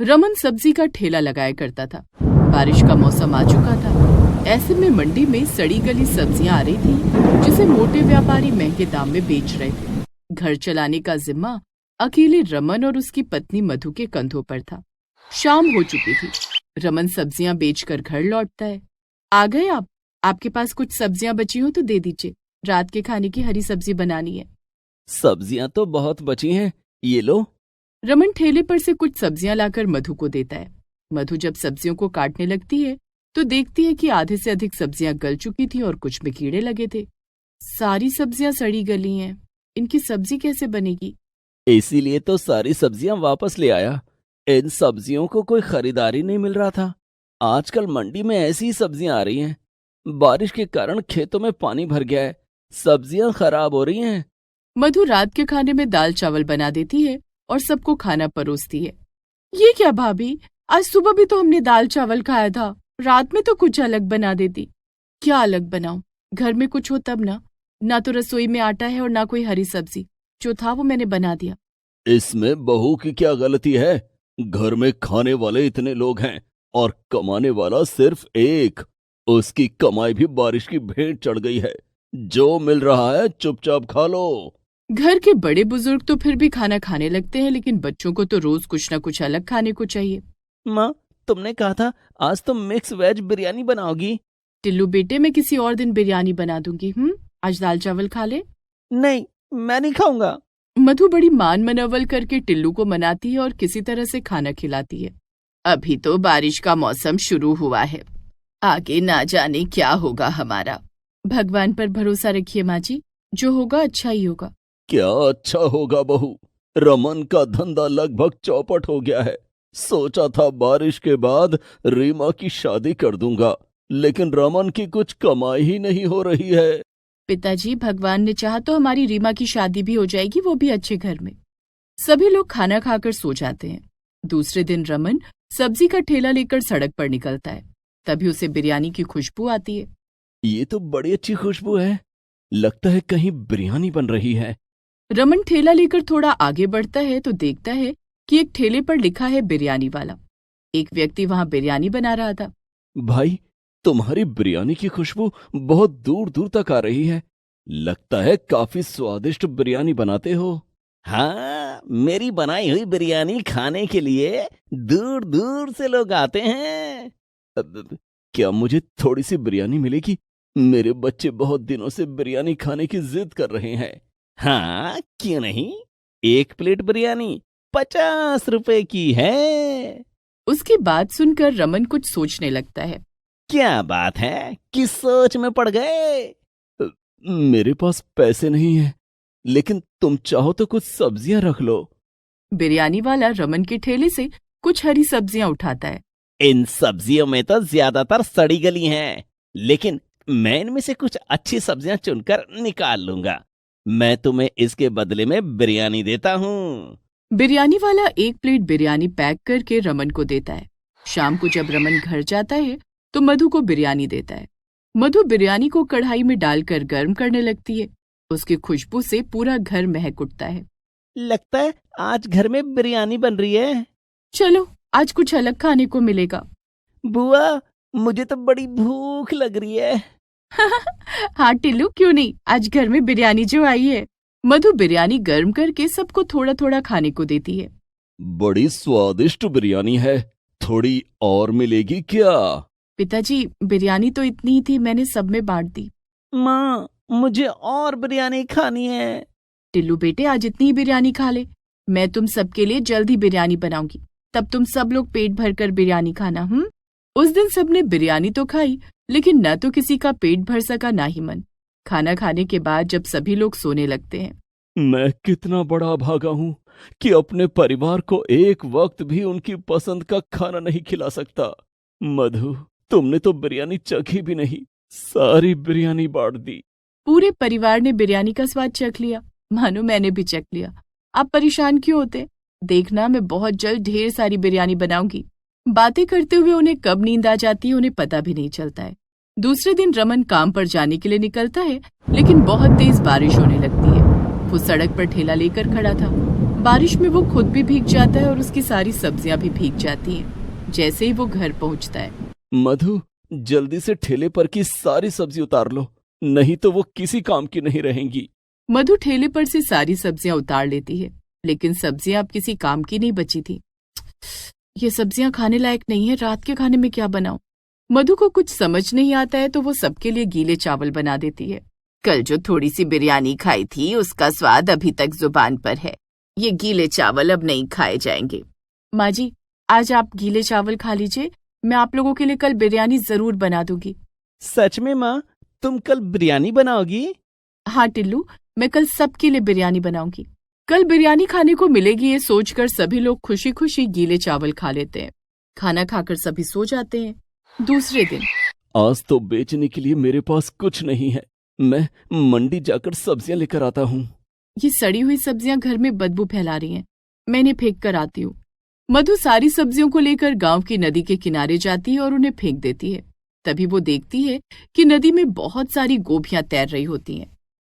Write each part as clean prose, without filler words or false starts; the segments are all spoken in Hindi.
रमन सब्जी का ठेला लगाया करता था। बारिश का मौसम आ चुका था। ऐसे में मंडी में सड़ी गली सब्जियां आ रही थी, जिसे मोटे व्यापारी महंगे दाम में बेच रहे थे। घर चलाने का जिम्मा अकेले रमन और उसकी पत्नी मधु के कंधों पर था। शाम हो चुकी थी। रमन सब्जियां बेचकर घर लौटता है। आ गए आप? आपके पास कुछ सब्जियां बची हो तो दे दीजिए, रात के खाने की हरी सब्जी बनानी है। सब्जियां तो बहुत बची हैं, ये लो। रमन ठेले पर से कुछ सब्जियां लाकर मधु को देता है। मधु जब सब्जियों को काटने लगती है तो देखती है कि आधे से अधिक सब्जियां गल चुकी थी और कुछ में कीड़े लगे थे। सारी सब्जियां सड़ी गली हैं, इनकी सब्जी कैसे बनेगी? इसीलिए तो सारी सब्जियां वापस ले आया। इन सब्जियों को कोई खरीदारी नहीं मिल रहा था। आजकल मंडी में ऐसी ही सब्जियां आ रही हैं। बारिश के कारण खेतों में पानी भर गया है, सब्जियां खराब हो रही हैं। मधु रात के खाने में दाल चावल बना देती है और सबको खाना परोसती है। ये क्या भाभी, आज सुबह भी तो हमने दाल चावल खाया था, रात में तो कुछ अलग बना देती। क्या अलग बनाऊं? घर में कुछ हो तब ना तो रसोई में आटा है और ना कोई हरी सब्जी। जो था वो मैंने बना दिया। इसमें बहू की क्या गलती है? घर में खाने वाले इतने लोग हैं और कमाने वाला सिर्फ एक। उसकी कमाई भी बारिश की भेंट चढ़ गई है। जो मिल रहा है चुपचाप खा लो। घर के बड़े बुजुर्ग तो फिर भी खाना खाने लगते हैं, लेकिन बच्चों को तो रोज कुछ ना कुछ अलग खाने को चाहिए। माँ, तुमने कहा था आज तुम मिक्स वेज बिरयानी बनाओगी। टिल्लू बेटे, मैं किसी और दिन बिरयानी बना दूंगी। आज दाल चावल खा ले। नहीं, मैं नहीं खाऊंगा। मधु बड़ी मान मनवल करके टिल्लू को मनाती है और किसी तरह से खाना खिलाती है। अभी तो बारिश का मौसम शुरू हुआ है, आगे ना जाने क्या होगा हमारा। भगवान पर भरोसा रखिए माँ जी, जो होगा अच्छा ही होगा। क्या अच्छा होगा बहू? रमन का धंधा लगभग चौपट हो गया है। सोचा था बारिश के बाद रीमा की शादी कर दूंगा, लेकिन रमन की कुछ कमाई ही नहीं हो रही है। पिताजी, भगवान ने चाहा तो हमारी रीमा की शादी भी हो जाएगी, वो भी अच्छे घर में। सभी लोग खाना खाकर सो जाते हैं। दूसरे दिन रमन सब्जी का ठेला लेकर सड़क पर निकलता है। तभी उसे बिरयानी की खुशबू आती है। ये तो बड़ी अच्छी खुशबू है, लगता है कहीं बिरयानी बन रही है। रमन ठेला लेकर थोड़ा आगे बढ़ता है तो देखता है कि एक ठेले पर लिखा है बिरयानी वाला। एक व्यक्ति वहां बिरयानी बना रहा था। भाई, तुम्हारी बिरयानी की खुशबू बहुत दूर दूर तक आ रही है। लगता है काफी स्वादिष्ट बिरयानी बनाते हो। हाँ, मेरी बनाई हुई बिरयानी खाने के लिए दूर दूर से लोग आते हैं। क्या मुझे थोड़ी सी बिरयानी मिलेगी? मेरे बच्चे बहुत दिनों से बिरयानी खाने की जिद कर रहे हैं। हाँ, क्यों नहीं? एक प्लेट बिरयानी 50 रुपए की है। उसकी बात सुनकर रमन कुछ सोचने लगता है। क्या बात है, किस सोच में पड़ गए? मेरे पास पैसे नहीं है, लेकिन तुम चाहो तो कुछ सब्जियां रख लो। बिरयानी वाला रमन के ठेले से कुछ हरी सब्जियां उठाता है। इन सब्जियों में तो ज्यादातर सड़ी गली हैं, लेकिन मैं इनमें से कुछ अच्छी सब्जियां चुनकर निकाल लूंगा। मैं तुम्हें इसके बदले में बिरयानी देता हूँ। बिरयानी वाला एक प्लेट बिरयानी पैक करके रमन को देता है। शाम को जब रमन घर जाता है तो मधु को बिरयानी देता है। मधु बिरयानी को कढ़ाई में डालकर गर्म करने लगती है। उसकी खुशबू से पूरा घर महक उठता है। लगता है आज घर में बिरयानी बन रही है। चलो, आज कुछ अलग खाने को मिलेगा। बुआ, मुझे तो बड़ी भूख लग रही है। हाँ टिल्लू, क्यों नहीं, आज घर में बिरयानी जो आई है। मधु बिरयानी गर्म करके सबको थोड़ा थोड़ा खाने को देती है। बड़ी स्वादिष्ट बिरयानी है, थोड़ी और मिलेगी क्या? पिताजी, बिरयानी तो इतनी ही थी, मैंने सब में बांट दी। माँ, मुझे और बिरयानी खानी है। टिल्लू बेटे, आज इतनी ही बिरयानी खा ले। मैं तुम सबके लिए जल्द ही बिरयानी बनाऊंगी, तब तुम सब लोग पेट भरकर बिरयानी खाना। उस दिन सबने बिरयानी तो खाई, लेकिन न तो किसी का पेट भर सका ना ही मन। खाना खाने के बाद जब सभी लोग सोने लगते हैं। मैं कितना बड़ा भागा हूँ कि अपने परिवार को एक वक्त भी उनकी पसंद का खाना नहीं खिला सकता। मधु, तुमने तो बिरयानी चखी भी नहीं, सारी बिरयानी बांट दी। पूरे परिवार ने बिरयानी का स्वाद चख लिया, मानो मैंने भी चख लिया। आप परेशान क्यों होते? देखना, मैं बहुत जल्द ढेर सारी बिरयानी बनाऊंगी। बातें करते हुए उन्हें कब नींद आ जाती है उन्हें पता भी नहीं चलता है। दूसरे दिन रमन काम पर जाने के लिए निकलता है, लेकिन बहुत तेज बारिश होने लगती है। वो सड़क पर ठेला लेकर खड़ा था। बारिश में वो खुद भी भीग जाता है और उसकी सारी सब्जियां भी भीग जाती हैं। जैसे ही वो घर पहुंचता है, मधु, जल्दी से ठेले पर की सारी सब्जी उतार लो, नहीं तो वो किसी काम की नहीं रहेंगी। मधु ठेले पर से सारी सब्जियां उतार लेती है, लेकिन सब्जियां अब किसी काम की नहीं बची थी। ये सब्जियां खाने लायक नहीं है, रात के खाने में क्या बनाऊं? मधु को कुछ समझ नहीं आता है तो वो सबके लिए गीले चावल बना देती है। कल जो थोड़ी सी बिरयानी खाई थी उसका स्वाद अभी तक जुबान पर है। ये गीले चावल अब नहीं खाए जाएंगे। माँ जी, आज आप गीले चावल खा लीजिए, मैं आप लोगों के लिए कल बिरयानी जरूर बना दूंगी। सच में माँ, तुम कल बिरयानी बनाओगी? हाँ टिल्लू, मैं कल सबके लिए बिरयानी बनाऊंगी। कल बिरयानी खाने को मिलेगी ये सोचकर सभी लोग खुशी खुशी गीले चावल खा लेते हैं। खाना खाकर सभी सो जाते हैं। दूसरे दिन, आज तो बेचने के लिए मेरे पास कुछ नहीं है, मैं मंडी जाकर सब्जियां लेकर आता हूँ। ये सड़ी हुई सब्जियां घर में बदबू फैला रही हैं, मैं इन्हें फेंक कर आती हूँ। मधु सारी सब्जियों को लेकर गांव की नदी के किनारे जाती है और उन्हें फेंक देती है। तभी वो देखती है कि नदी में बहुत सारी गोभियां तैर रही होती हैं।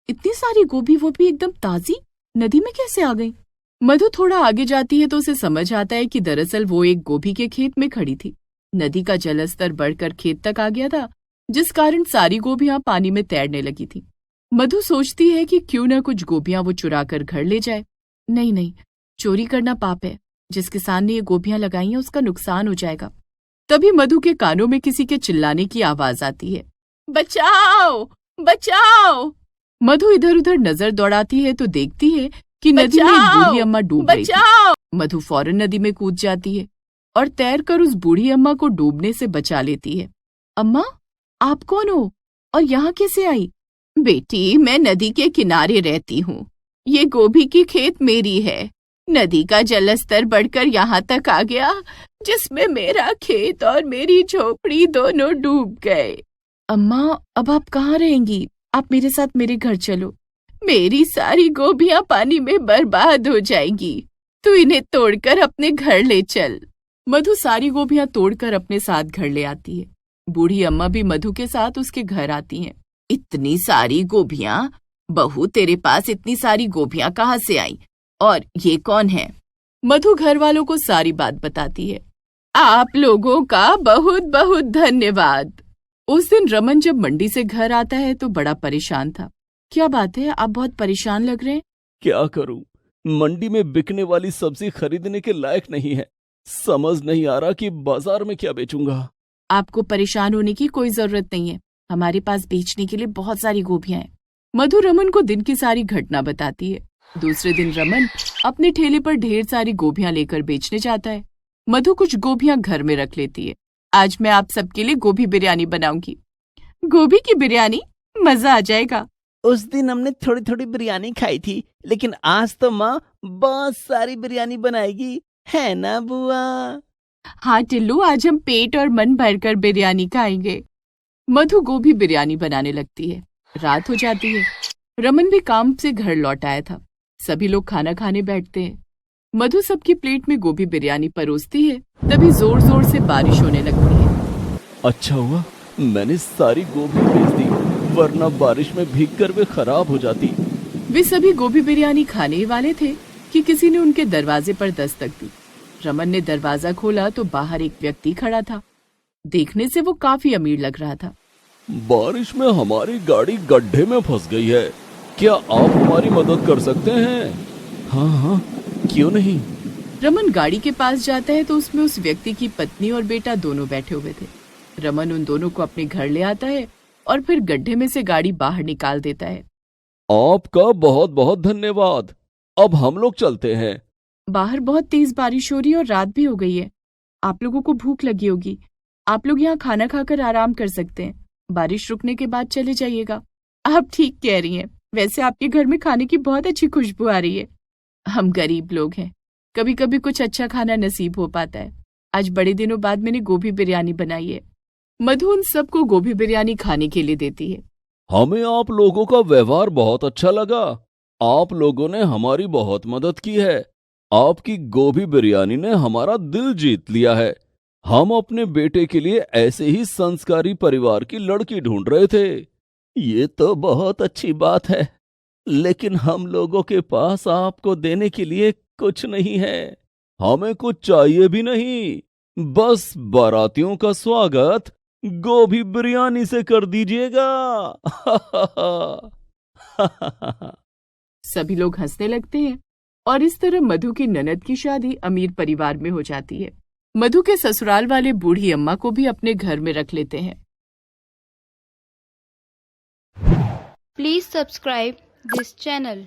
इतनी सारी गोभी, वो भी एकदम ताजी, नदी में कैसे आ गई? मधु थोड़ा आगे जाती है तो उसे समझ आता है कि दरअसल वो एक गोभी के खेत में खड़ी थी। नदी का जलस्तर बढ़कर खेत तक आ गया था, जिस कारण सारी गोभियां पानी में तैरने लगी थी। मधु सोचती है कि क्यों न कुछ गोभियां वो चुरा कर घर ले जाए। नहीं नहीं, चोरी करना पाप है। जिस किसान ने ये गोभियां लगाई हैं उसका नुकसान हो जाएगा। तभी मधु के कानों में किसी के चिल्लाने की आवाज आती है, बचाओ बचाओ। मधु इधर उधर नजर दौड़ाती है तो देखती है कि नदी में एक बूढ़ी अम्मा डूब रही थी। मधु फौरन नदी में कूद जाती है और तैरकर उस बूढ़ी अम्मा को डूबने से बचा लेती है। अम्मा, आप कौन हो और यहाँ कैसे आई? बेटी, मैं नदी के किनारे रहती हूँ। ये गोभी की खेत मेरी है। नदी का जलस्तर बढ़कर यहाँ तक आ गया, जिसमें मेरा खेत और मेरी झोपड़ी दोनों डूब गए। अम्मा, अब आप कहाँ रहेंगी? आप मेरे साथ मेरे घर चलो। मेरी सारी गोभियां पानी में बर्बाद हो जाएंगी, तू इन्हें तोड़कर अपने घर ले चल। मधु सारी गोभियां तोड़कर अपने साथ घर ले आती है। बूढ़ी अम्मा भी मधु के साथ उसके घर आती हैं। इतनी सारी गोभियां? बहू, तेरे पास इतनी सारी गोभियां कहाँ से आई? और ये कौन है? मधु घर वालों को सारी बात बताती है। आप लोगों का बहुत बहुत धन्यवाद। उस दिन रमन जब मंडी से घर आता है तो बड़ा परेशान था। क्या बात है, आप बहुत परेशान लग रहे हैं? क्या करूं, मंडी में बिकने वाली सब्जी खरीदने के लायक नहीं है। समझ नहीं आ रहा कि बाजार में क्या बेचूंगा। आपको परेशान होने की कोई जरूरत नहीं है, हमारे पास बेचने के लिए बहुत सारी गोभियां हैं। मधु रमन को दिन की सारी घटना बताती है। दूसरे दिन रमन अपने ठेले पर ढेर सारी गोभियां लेकर बेचने जाता है। मधु कुछ गोभियां घर में रख लेती है। आज मैं आप सबके लिए गोभी बिरयानी बनाऊंगी। गोभी की बिरयानी? मजा आ जाएगा। उस दिन हमने थोड़ी थोड़ी बिरयानी खाई थी, लेकिन आज तो माँ बहुत सारी बिरयानी बनाएगी, है ना बुआ? हाँ टिल्लू, आज हम पेट और मन भरकर बिरयानी खाएंगे। मधु गोभी बिरयानी बनाने लगती है। रात हो जाती है। रमन भी काम से घर लौट आया था। सभी लोग खाना खाने बैठते हैं। मधु सबकी प्लेट में गोभी बिरयानी परोसती है। तभी जोर जोर से बारिश होने लगती है। अच्छा हुआ मैंने सारी गोभी बेच दी, वरना बारिश में भीगकर वे खराब हो जाती। वे सभी गोभी बिरयानी खाने ही वाले थे कि किसी ने उनके दरवाजे पर दस्तक दी। रमन ने दरवाजा खोला तो बाहर एक व्यक्ति खड़ा था। देखने से वो काफी अमीर लग रहा था। बारिश में हमारी गाड़ी गड्ढे में फंस गई है, क्या आप हमारी मदद कर सकते हैं? हाँ हाँ, क्यों नहीं। रमन गाड़ी के पास जाता है तो उसमें उस व्यक्ति की पत्नी और बेटा दोनों बैठे हुए थे। रमन उन दोनों को अपने घर ले आता है और फिर गड्ढे में से गाड़ी बाहर निकाल देता है। आपका बहुत बहुत धन्यवाद, अब हम लोग चलते हैं। बाहर बहुत तेज बारिश हो रही है और रात भी हो गई है। आप लोगों को भूख लगी होगी, आप लोग यहाँ खाना खाकर आराम कर सकते हैं। बारिश रुकने के बाद चले जाइएगा। आप ठीक कह रही हैं, वैसे आपके घर में खाने की बहुत अच्छी खुशबू आ रही है। हम गरीब लोग हैं, कभी कभी कुछ अच्छा खाना नसीब हो पाता है। आज बड़े दिनों बाद मैंने गोभी बिरयानी बनाई है। मधु उन सबको गोभी बिरयानी खाने के लिए देती है। हमें आप लोगों का व्यवहार बहुत अच्छा लगा, आप लोगों ने हमारी बहुत मदद की है। आपकी गोभी बिरयानी ने हमारा दिल जीत लिया है। हम अपने बेटे के लिए ऐसे ही संस्कारी परिवार की लड़की ढूंढ रहे थे। ये तो बहुत अच्छी बात है। लेकिन हम लोगों के पास आपको देने के लिए कुछ नहीं है। हमें कुछ चाहिए भी नहीं, बस बारातियों का स्वागत गोभी बिरयानी से कर दीजिएगा। सभी लोग हंसने लगते हैं और इस तरह मधु की ननद की शादी अमीर परिवार में हो जाती है। मधु के ससुराल वाले बूढ़ी अम्मा को भी अपने घर में रख लेते हैं। Please subscribe this channel.